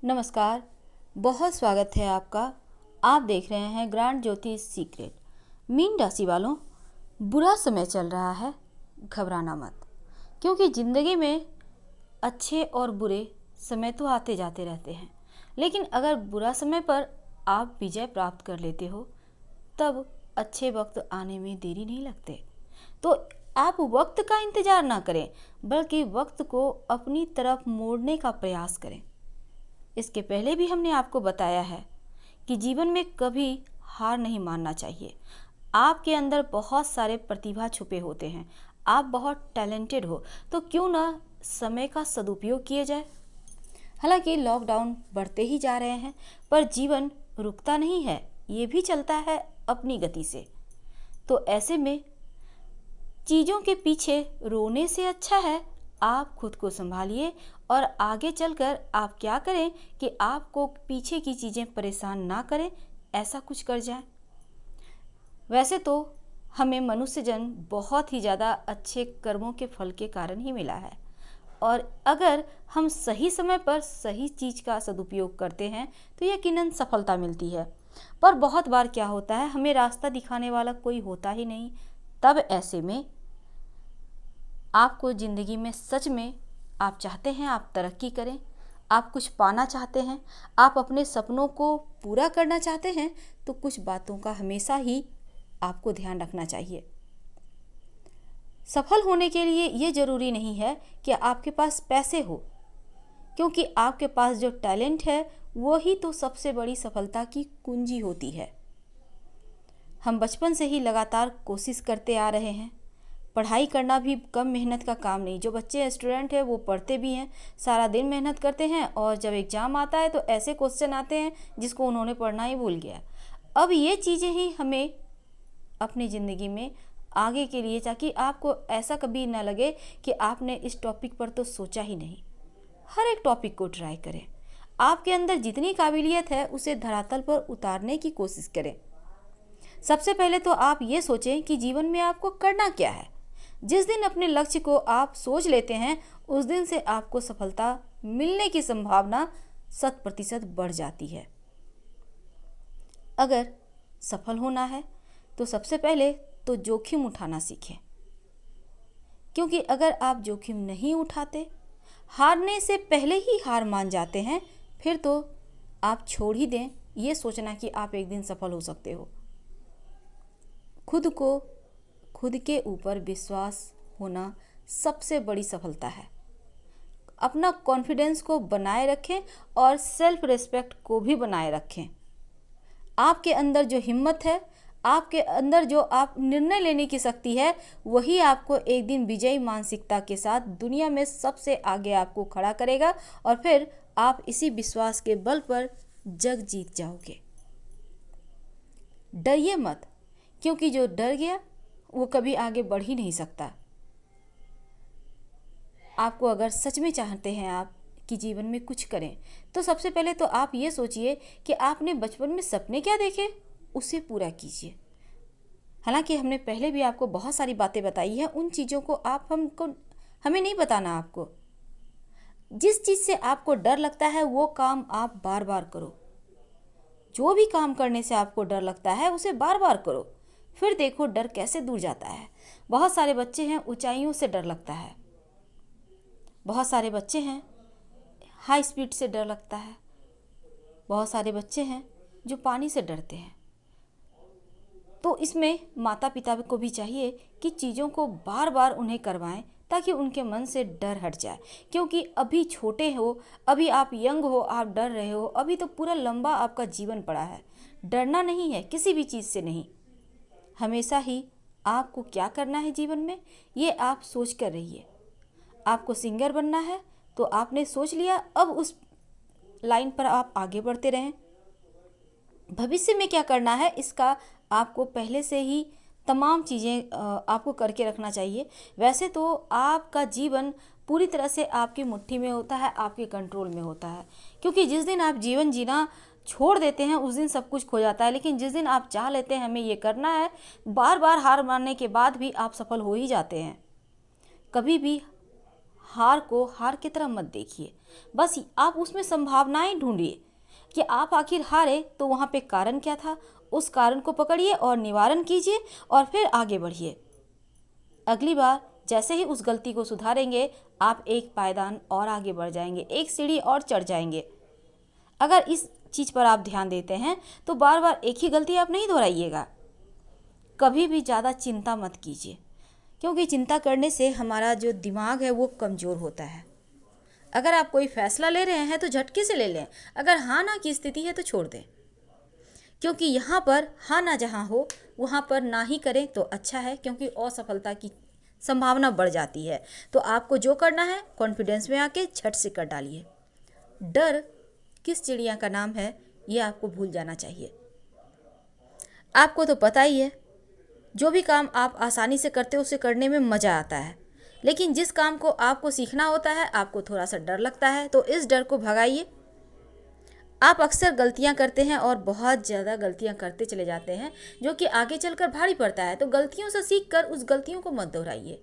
नमस्कार। बहुत स्वागत है आपका। आप देख रहे हैं ग्रांड ज्योतिष सीक्रेट। मीन राशि वालों, बुरा समय चल रहा है, घबराना मत, क्योंकि ज़िंदगी में अच्छे और बुरे समय तो आते जाते रहते हैं। लेकिन अगर बुरा समय पर आप विजय प्राप्त कर लेते हो तब अच्छे वक्त आने में देरी नहीं लगते। तो आप वक्त का इंतज़ार ना करें, बल्कि वक्त को अपनी तरफ मोड़ने का प्रयास करें। इसके पहले भी हमने आपको बताया है कि जीवन में कभी हार नहीं मानना चाहिए। आपके अंदर बहुत सारे प्रतिभा छुपे होते हैं, आप बहुत टैलेंटेड हो, तो क्यों ना समय का सदुपयोग किया जाए। हालांकि लॉकडाउन बढ़ते ही जा रहे हैं, पर जीवन रुकता नहीं है, ये भी चलता है अपनी गति से। तो ऐसे में चीज़ों के पीछे रोने से अच्छा है आप खुद को संभालिए और आगे चलकर आप क्या करें कि आपको पीछे की चीज़ें परेशान ना करें, ऐसा कुछ कर जाएं। वैसे तो हमें मनुष्य जन्म बहुत ही ज़्यादा अच्छे कर्मों के फल के कारण ही मिला है, और अगर हम सही समय पर सही चीज़ का सदुपयोग करते हैं तो यकीनन सफलता मिलती है। पर बहुत बार क्या होता है, हमें रास्ता दिखाने वाला कोई होता ही नहीं। तब ऐसे में आपको ज़िंदगी में सच में आप चाहते हैं आप तरक्की करें, आप कुछ पाना चाहते हैं, आप अपने सपनों को पूरा करना चाहते हैं, तो कुछ बातों का हमेशा ही आपको ध्यान रखना चाहिए। सफल होने के लिए ये ज़रूरी नहीं है कि आपके पास पैसे हो, क्योंकि आपके पास जो टैलेंट है वो ही तो सबसे बड़ी सफलता की कुंजी होती है। हम बचपन से ही लगातार कोशिश करते आ रहे हैं। पढ़ाई करना भी कम मेहनत का काम नहीं। जो बच्चे स्टूडेंट हैं वो पढ़ते भी हैं, सारा दिन मेहनत करते हैं, और जब एग्ज़ाम आता है तो ऐसे क्वेश्चन आते हैं जिसको उन्होंने पढ़ना ही भूल गया। अब ये चीज़ें ही हमें अपनी ज़िंदगी में आगे के लिए, ताकि आपको ऐसा कभी ना लगे कि आपने इस टॉपिक पर तो सोचा ही नहीं। हर एक टॉपिक को ट्राई करें, आपके अंदर जितनी काबिलियत है उसे धरातल पर उतारने की कोशिश करें। सबसे पहले तो आप ये सोचें कि जीवन में आपको करना क्या है। जिस दिन अपने लक्ष्य को आप सोच लेते हैं उस दिन से आपको सफलता मिलने की संभावना 100% बढ़ जाती है। अगर सफल होना है तो सबसे पहले तो जोखिम उठाना सीखें, क्योंकि अगर आप जोखिम नहीं उठाते, हारने से पहले ही हार मान जाते हैं, फिर तो आप छोड़ ही दें ये सोचना कि आप एक दिन सफल हो सकते हो। खुद के ऊपर विश्वास होना सबसे बड़ी सफलता है। अपना कॉन्फिडेंस को बनाए रखें और सेल्फ रिस्पेक्ट को भी बनाए रखें। आपके अंदर जो हिम्मत है, आपके अंदर जो आप निर्णय लेने की शक्ति है, वही आपको एक दिन विजयी मानसिकता के साथ दुनिया में सबसे आगे आपको खड़ा करेगा, और फिर आप इसी विश्वास के बल पर जग जीत जाओगे। डरिए मत, क्योंकि जो डर गया वो कभी आगे बढ़ ही नहीं सकता। आपको अगर सच में चाहते हैं आप कि जीवन में कुछ करें, तो सबसे पहले तो आप ये सोचिए कि आपने बचपन में सपने क्या देखे, उसे पूरा कीजिए। हालांकि हमने पहले भी आपको बहुत सारी बातें बताई हैं, उन चीज़ों को हमें नहीं बताना। आपको जिस चीज़ से आपको डर लगता है वो काम आप बार बार करो। जो भी काम करने से आपको डर लगता है उसे बार बार करो, फिर देखो डर कैसे दूर जाता है। बहुत सारे बच्चे हैं ऊंचाइयों से डर लगता है, बहुत सारे बच्चे हैं हाई स्पीड से डर लगता है, बहुत सारे बच्चे हैं जो पानी से डरते हैं। तो इसमें माता पिता को भी चाहिए कि चीज़ों को बार बार उन्हें करवाएं, ताकि उनके मन से डर हट जाए। क्योंकि अभी छोटे हो, अभी आप यंग हो, आप डर रहे हो, अभी तो पूरा लंबा आपका जीवन पड़ा है। डरना नहीं है, किसी भी चीज़ से नहीं। हमेशा ही आपको क्या करना है जीवन में, ये आप सोच कर रहिए। आपको सिंगर बनना है तो आपने सोच लिया, अब उस लाइन पर आप आगे बढ़ते रहें। भविष्य में क्या करना है इसका आपको पहले से ही तमाम चीज़ें आपको करके रखना चाहिए। वैसे तो आपका जीवन पूरी तरह से आपकी मुट्ठी में होता है, आपके कंट्रोल में होता है, क्योंकि जिस दिन आप जीवन जीना छोड़ देते हैं उस दिन सब कुछ खो जाता है। लेकिन जिस दिन आप चाह लेते हैं हमें ये करना है, बार बार हार मानने के बाद भी आप सफल हो ही जाते हैं। कभी भी हार को हार की तरह मत देखिए, बस आप उसमें संभावनाएं ढूंढिए कि आप आखिर हारे तो वहाँ पे कारण क्या था। उस कारण को पकड़िए और निवारण कीजिए और फिर आगे बढ़िए। अगली बार जैसे ही उस गलती को सुधारेंगे, आप एक पायदान और आगे बढ़ जाएंगे, एक सीढ़ी और चढ़ जाएंगे। अगर इस चीज़ पर आप ध्यान देते हैं तो बार बार एक ही गलती आप नहीं दोहराइएगा। कभी भी ज़्यादा चिंता मत कीजिए, क्योंकि चिंता करने से हमारा जो दिमाग है वो कमज़ोर होता है। अगर आप कोई फैसला ले रहे हैं तो झटके से ले लें, अगर हाँ ना की स्थिति है तो छोड़ दें, क्योंकि यहाँ पर हाँ ना जहाँ हो वहाँ पर ना ही करें तो अच्छा है, क्योंकि असफलता की संभावना बढ़ जाती है। तो आपको जो करना है कॉन्फिडेंस में आके झट से कर डालिए। डर किस चिड़िया का नाम है ये आपको भूल जाना चाहिए। आपको तो पता ही है, जो भी काम आप आसानी से करते हो उसे करने में मज़ा आता है, लेकिन जिस काम को आपको सीखना होता है आपको थोड़ा सा डर लगता है। तो इस डर को भगाइए। आप अक्सर गलतियां करते हैं और बहुत ज़्यादा गलतियां करते चले जाते हैं, जो कि आगे चलकर भारी पड़ता है। तो गलतियों से सीखकर उस गलतियों को मत दोहराइए।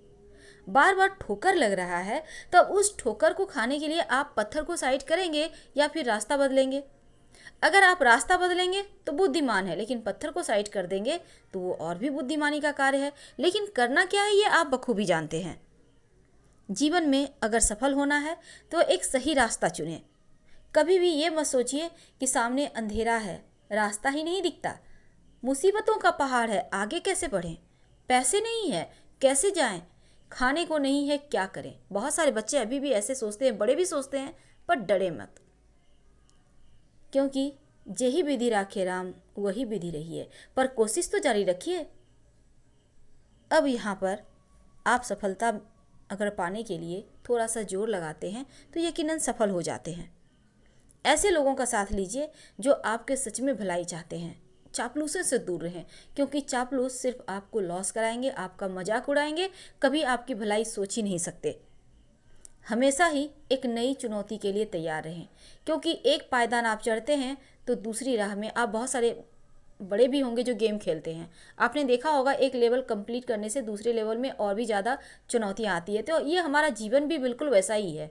बार बार ठोकर लग रहा है तो उस ठोकर को खाने के लिए आप पत्थर को साइड करेंगे या फिर रास्ता बदलेंगे। अगर आप रास्ता बदलेंगे तो बुद्धिमान है, लेकिन पत्थर को साइड कर देंगे तो वो और भी बुद्धिमानी का कार्य है। लेकिन करना क्या है ये आप बखूबी जानते हैं। जीवन में अगर सफल होना है तो एक सही रास्ता चुनें। कभी भी ये मत सोचिए कि सामने अंधेरा है, रास्ता ही नहीं दिखता, मुसीबतों का पहाड़ है, आगे कैसे बढ़ें, पैसे नहीं है कैसे जाएं, खाने को नहीं है क्या करें। बहुत सारे बच्चे अभी भी ऐसे सोचते हैं, बड़े भी सोचते हैं, पर डरे मत, क्योंकि जेहि विधि राखे राम वही विधि रही है, पर कोशिश तो जारी रखिए। अब यहाँ पर आप सफलता अगर पाने के लिए थोड़ा सा जोर लगाते हैं तो यकीनन सफल हो जाते हैं। ऐसे लोगों का साथ लीजिए जो आपके सच में भलाई चाहते हैं। चापलूसों से दूर रहें, क्योंकि चापलूस सिर्फ आपको लॉस कराएंगे, आपका मजाक उड़ाएंगे, कभी आपकी भलाई सोच ही नहीं सकते। हमेशा ही एक नई चुनौती के लिए तैयार रहें, क्योंकि एक पायदान आप चढ़ते हैं तो दूसरी राह में आप बहुत सारे बड़े भी होंगे जो गेम खेलते हैं। आपने देखा होगा एक लेवल कंप्लीट करने से दूसरे लेवल में और भी ज़्यादा चुनौतियाँ आती है। तो ये हमारा जीवन भी बिल्कुल वैसा ही है,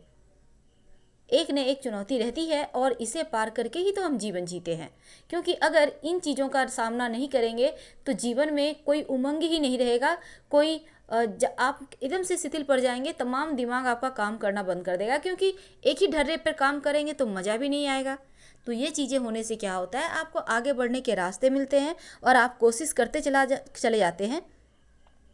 एक न एक चुनौती रहती है और इसे पार करके ही तो हम जीवन जीते हैं। क्योंकि अगर इन चीज़ों का सामना नहीं करेंगे तो जीवन में कोई उमंग ही नहीं रहेगा, कोई आप एकदम से शिथिल पड़ जाएंगे, तमाम दिमाग आपका काम करना बंद कर देगा, क्योंकि एक ही ढर्रे पर काम करेंगे तो मज़ा भी नहीं आएगा। तो ये चीज़ें होने से क्या होता है, आपको आगे बढ़ने के रास्ते मिलते हैं और आप कोशिश करते चले जाते हैं।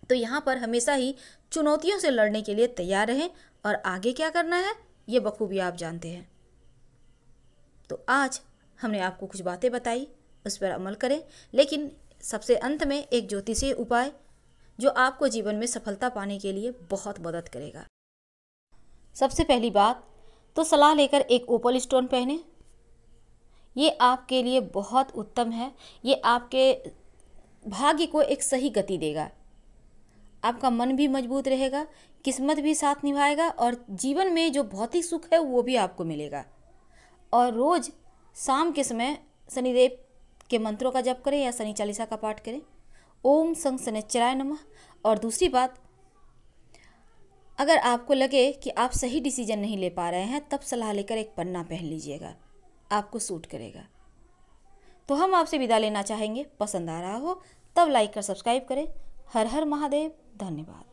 तो यहाँ पर हमेशा ही चुनौतियों से लड़ने के लिए तैयार रहें और आगे क्या करना है ये बखूबी आप जानते हैं। तो आज हमने आपको कुछ बातें बताई, उस पर अमल करें, लेकिन सबसे अंत में एक ज्योतिषीय उपाय जो आपको जीवन में सफलता पाने के लिए बहुत मदद करेगा। सबसे पहली बात तो सलाह लेकर एक ओपल स्टोन पहने। ये आपके लिए बहुत उत्तम है, ये आपके भाग्य को एक सही गति देगा, आपका मन भी मजबूत रहेगा, किस्मत भी साथ निभाएगा और जीवन में जो भौतिक सुख है वो भी आपको मिलेगा। और रोज़ शाम के समय शनिदेव के मंत्रों का जप करें या शनि चालीसा का पाठ करें, ओम संग शनिश्चराय नमः। और दूसरी बात, अगर आपको लगे कि आप सही डिसीजन नहीं ले पा रहे हैं तब सलाह लेकर एक पन्ना पहन लीजिएगा, आपको सूट करेगा। तो हम आपसे विदा लेना चाहेंगे। पसंद आ रहा हो तब लाइक कर सब्सक्राइब करें। हर हर महादेव। धन्यवाद।